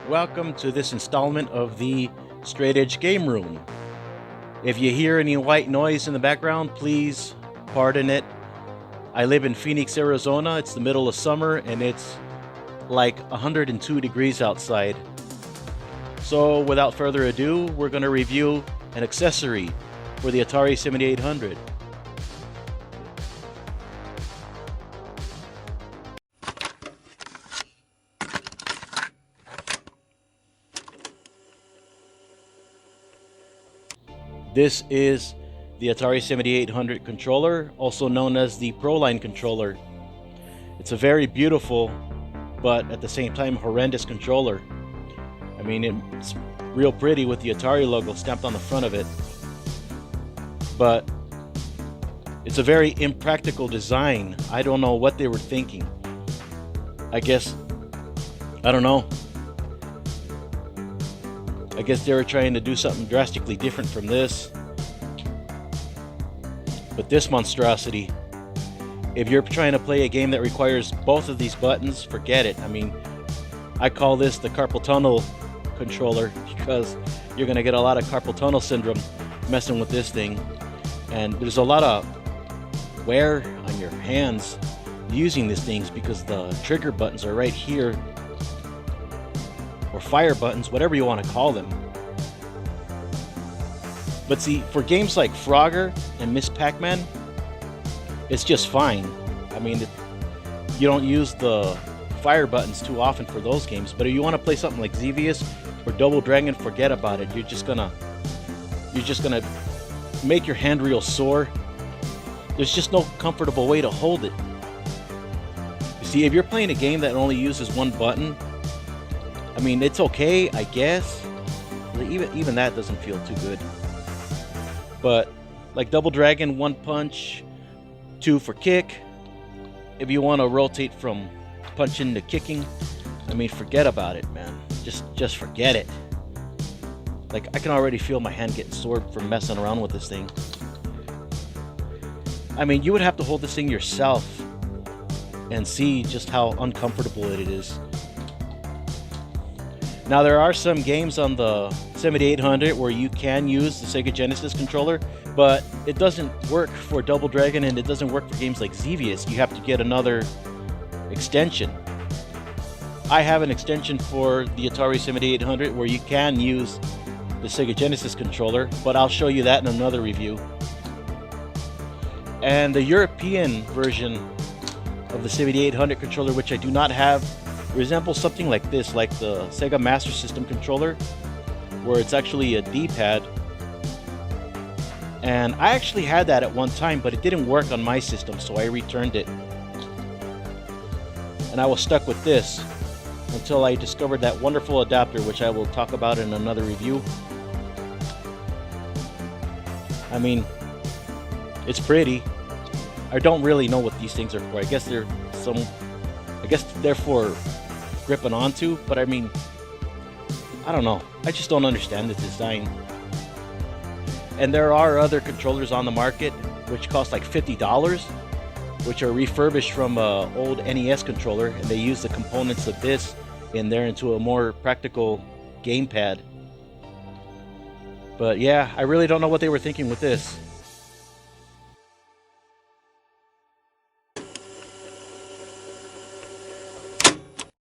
Welcome to this installment of the Straight Edge Game Room. If you hear any white noise in the background, please pardon it. I live in Phoenix, Arizona. It's the middle of summer and it's like 102 degrees outside. So without further ado, we're going to review an accessory for the Atari 7800. This is the Atari 7800 controller, also known as the ProLine controller. It's a very beautiful, but at the same time horrendous controller. I mean, it's real pretty with the Atari logo stamped on the front of it, but it's a very impractical design. I don't know what they were thinking. I don't know. I guess they were trying to do something drastically different from this. But this monstrosity, if you're trying to play a game that requires both of these buttons, forget it. I mean, I call this the carpal tunnel controller because you're going to get a lot of carpal tunnel syndrome messing with this thing. And there's a lot of wear on your hands using these things because the trigger buttons are right here, or fire buttons, whatever you want to call them. But see, for games like Frogger and Miss Pac-Man, it's just fine. I mean, you don't use the fire buttons too often for those games. But if you want to play something like Xevious or Double Dragon, forget about it. You're just gonna make your hand real sore. There's just no comfortable way to hold it. You see, if you're playing a game that only uses one button, I mean, it's okay, I guess. Even that doesn't feel too good. But like Double Dragon, one punch, two for kick. If you want to rotate from punching to kicking, I mean, forget about it, man. Just forget it. Like, I can already feel my hand getting sore from messing around with this thing. I mean, you would have to hold this thing yourself and see just how uncomfortable it is. Now, there are some games on the 7800 where you can use the Sega Genesis controller, but it doesn't work for Double Dragon and it doesn't work for games like Xevious. You have to get another extension. I have an extension for the Atari 7800 where you can use the Sega Genesis controller, but I'll show you that in another review. And the European version of the 7800 controller, which I do not have, resembles something like this, like the Sega Master System controller, where it's actually a D-pad. And I actually had that at one time, but it didn't work on my system, so I returned it. And I was stuck with this until I discovered that wonderful adapter, which I will talk about in another review. I mean, it's pretty. I don't really know what these things are for. I guess they're for gripping onto, but I mean, I don't know. I just don't understand the design. And there are other controllers on the market which cost like $50, which are refurbished from an old NES controller, and they use the components of this in there into a more practical gamepad. But yeah, I really don't know what they were thinking with this.